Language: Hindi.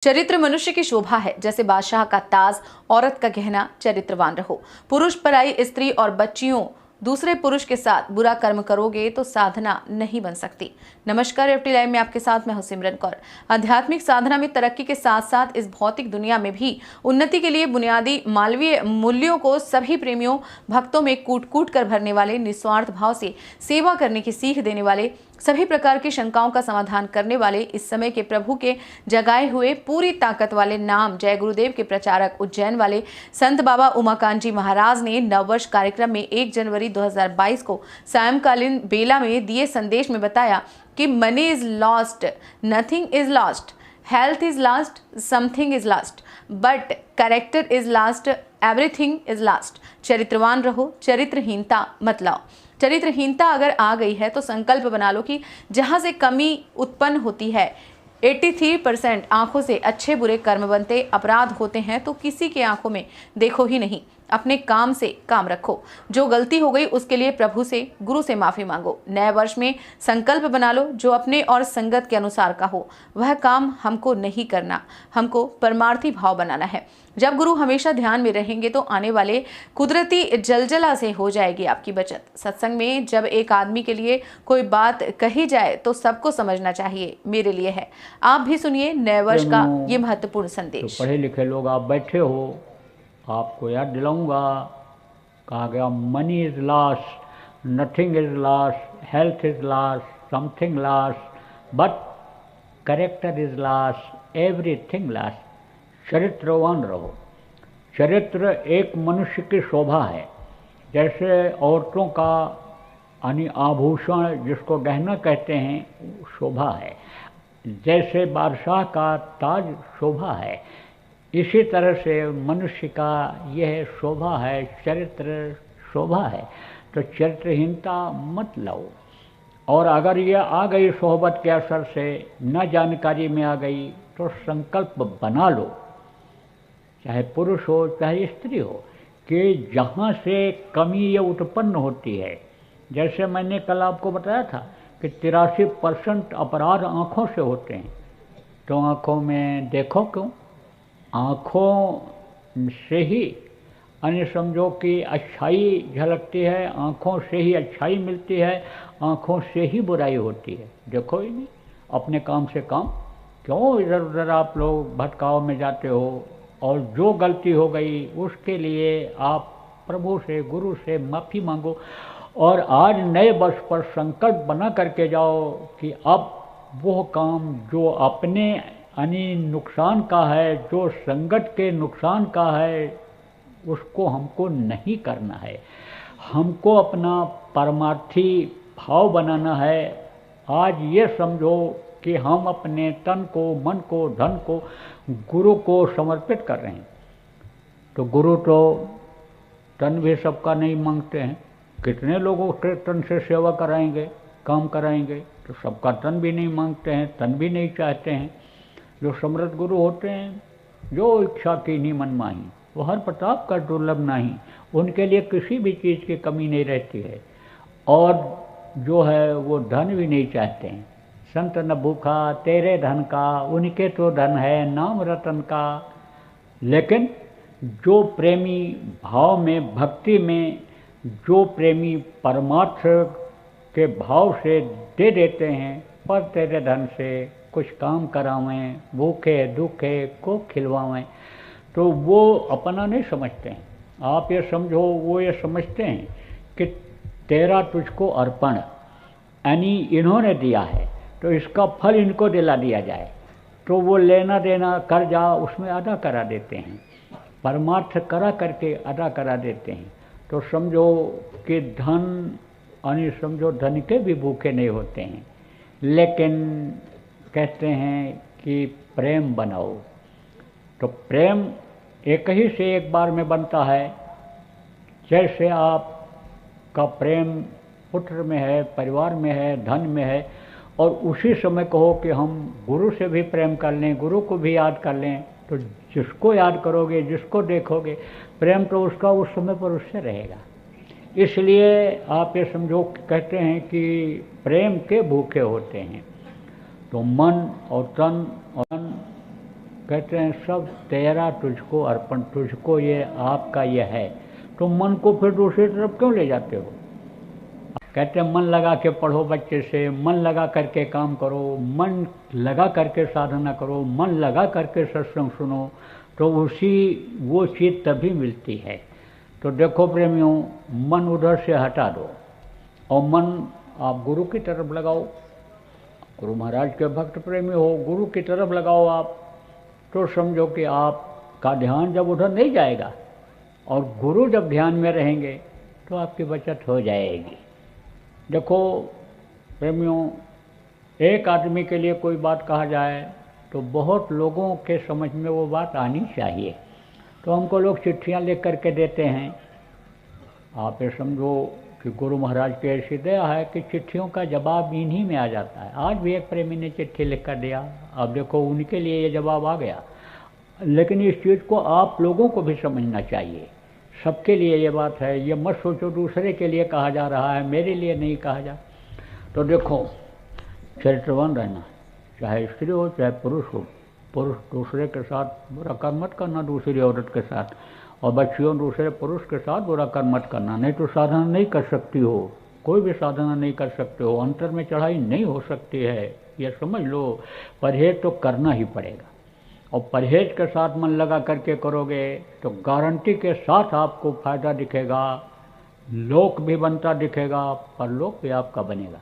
चरित्र मनुष्य की शोभा है, जैसे बादशाह का ताज, औरत का गहना। चरित्रवान रहो। पुरुष पराई स्त्री और बच्चियों दूसरे पुरुष के साथ बुरा कर्म करोगे तो साधना नहीं बन सकती। नमस्कार, एफटी लाइव में आपके साथ मैं हूं सिमरन कौर। आध्यात्मिक साधना में तरक्की के साथ साथ इस भौतिक दुनिया में भी उन्नति के लिए बुनियादी मानवीय मूल्यों को सभी प्रेमियों भक्तों में कूट कूट कर भरने वाले, निस्वार्थ भाव से सेवा करने की सीख देने वाले, सभी प्रकार की शंकाओं का समाधान करने वाले, इस समय के प्रभु के जगाए हुए पूरी ताकत वाले नाम जय गुरुदेव के प्रचारक उज्जैन वाले संत बाबा उमाकांत जी महाराज ने नववर्ष कार्यक्रम में 1 जनवरी 2022 को सायंकालीन बेला में दिए संदेश में बताया कि money is lost, nothing is lost, health is lost, something is lost, but character is lost, everything is lost. चरित्रवान रहो, चरित्रहीनता मत लाओ। चरित्रहीनता अगर आ गई है तो संकल्प बना लो कि जहां से कमी उत्पन्न होती है, 83% आंखों से अच्छे बुरे कर्म बनते, अपराध होते हैं तो किसी के आंखों में देखो ही नहीं। अपने काम से काम रखो। जो गलती हो गई उसके लिए प्रभु से, गुरु से माफी मांगो। नए वर्ष में संकल्प बना लो जो अपने और संगत के अनुसार का हो। वह काम हमको नहीं करना, हमको परमार्थी भाव बनाना है। जब गुरु हमेशा ध्यान में रहेंगे तो आने वाले कुदरती जलजला से हो जाएगी आपकी बचत। सत्संग में जब एक आदमी के लिए कोई बात कही जाए तो सबको समझना चाहिए, मेरे लिए है। आप भी सुनिए नए वर्ष का ये महत्वपूर्ण संदेश। तो पढ़े लिखे लोग आप बैठे हो, आपको याद दिलाऊंगा, कहा गया money is lost, nothing is lost, health is lost, something lost, but character is lost, everything lost. चरित्रवान रहो। चरित्र एक मनुष्य की शोभा है। जैसे औरतों का आभूषण जिसको गहना कहते हैं शोभा है, जैसे बादशाह का ताज शोभा है, इसी तरह से मनुष्य का यह शोभा है, चरित्र शोभा है। तो चरित्रहीनता मत लाओ। और अगर यह आ गई सोहबत के असर से, न जानकारी में आ गई, तो संकल्प बना लो, चाहे पुरुष हो चाहे स्त्री हो, कि जहाँ से कमी ये उत्पन्न होती है। जैसे मैंने कल आपको बताया था कि 83% अपराध आँखों से होते हैं। तो आँखों में देखो क्यों? आँखों से ही अन्य समझो कि अच्छाई झलकती है, आँखों से ही अच्छाई मिलती है, आँखों से ही बुराई होती है। देखो ही नहीं, अपने काम से काम क्यों इधर उधर आप लोग भटकाव में जाते हो? और जो गलती हो गई उसके लिए आप प्रभु से, गुरु से माफ़ी मांगो। और आज नए वर्ष पर संकल्प बना करके जाओ कि अब वो काम जो अपने नुकसान का है, जो संगत के नुकसान का है, उसको हमको नहीं करना है। हमको अपना परमार्थी भाव बनाना है। आज ये समझो कि हम अपने तन को, मन को, धन को गुरु को समर्पित कर रहे हैं। तो गुरु तो तन भी सबका नहीं मांगते हैं। कितने लोगों के तन से सेवा कराएंगे, काम कराएंगे? तो सबका तन भी नहीं मांगते हैं, तन भी नहीं चाहते हैं। जो समर्थ गुरु होते हैं, जो इच्छा की नहीं मनमाही, वो हर प्रताप का दुर्लभ नहीं, उनके लिए किसी भी चीज़ की कमी नहीं रहती है। और जो है वो धन भी नहीं चाहते हैं। संत न भूखा तेरे धन का, उनके तो धन है नाम रतन का। लेकिन जो प्रेमी भाव में, भक्ति में, जो प्रेमी परमार्थ के भाव से दे देते हैं, पर तेरे धन से कुछ काम करावें, भूखे दुखे को खिलवावें, तो वो अपना नहीं समझते हैं। आप ये समझो, वो ये समझते हैं कि तेरा तुझको अर्पण, यानी इन्होंने दिया है तो इसका फल इनको दिला दिया जाए। तो वो लेना देना कर्जा उसमें अदा करा देते हैं, परमार्थ करा करके अदा करा देते हैं। तो समझो कि धन, यानी समझो धन के भी भूखे नहीं होते हैं। लेकिन कहते हैं कि प्रेम बनाओ। तो प्रेम एक ही से एक बार में बनता है। जैसे आपका प्रेम पुत्र में है, परिवार में है, धन में है, और उसी समय कहो कि हम गुरु से भी प्रेम कर लें, गुरु को भी याद कर लें, तो जिसको याद करोगे, जिसको देखोगे, प्रेम तो उसका उस समय पर उससे रहेगा। इसलिए आप ये समझो, कहते हैं कि प्रेम के भूखे होते हैं। तो मन और तन और कहते हैं सब तेरा तुझको अर्पण, तुझको ये आपका ये है, तो मन को फिर दूसरी तरफ क्यों ले जाते हो? कहते हैं मन लगा के पढ़ो बच्चे से, मन लगा करके काम करो, मन लगा करके साधना करो, मन लगा करके सत्संग सुनो, तो वो चीज़ तभी मिलती है। तो देखो प्रेमियों, मन उधर से हटा दो और मन आप गुरु की तरफ लगाओ। गुरु महाराज के भक्त प्रेमी हो, गुरु की तरफ लगाओ आप, तो समझो कि आपका ध्यान जब उधर नहीं जाएगा और गुरु जब ध्यान में रहेंगे तो आपकी बचत हो जाएगी। देखो प्रेमियों, एक आदमी के लिए कोई बात कहा जाए तो बहुत लोगों के समझ में वो बात आनी चाहिए। तो हमको लोग चिट्ठियाँ लिख करके देते हैं। आप ये समझो कि गुरु महाराज की ऐसी दया है कि चिट्ठियों का जवाब इन्हीं में आ जाता है। आज भी एक प्रेमी ने चिट्ठी लिख कर दिया, अब देखो उनके लिए ये जवाब आ गया। लेकिन इस चीज़ को आप लोगों को भी समझना चाहिए, सबके लिए ये बात है। ये मत सोचो दूसरे के लिए कहा जा रहा है, मेरे लिए नहीं कहा जा। तो देखो, चरित्रवान रहना, चाहे स्त्री हो चाहे पुरुष हो। पुरुष दूसरे के साथ बुरा कर्म मत करना, दूसरी औरत के साथ, और बच्चियों दूसरे पुरुष के साथ बुरा कर्म मत करना, नहीं तो साधना नहीं कर सकती हो, कोई भी साधना नहीं कर सकते हो, अंतर में चढ़ाई नहीं हो सकती है, ये समझ लो। परहेज तो करना ही पड़ेगा, और परहेज के साथ मन लगा करके करोगे तो गारंटी के साथ आपको फायदा दिखेगा, लोक भी बनता दिखेगा, परलोक भी आपका बनेगा।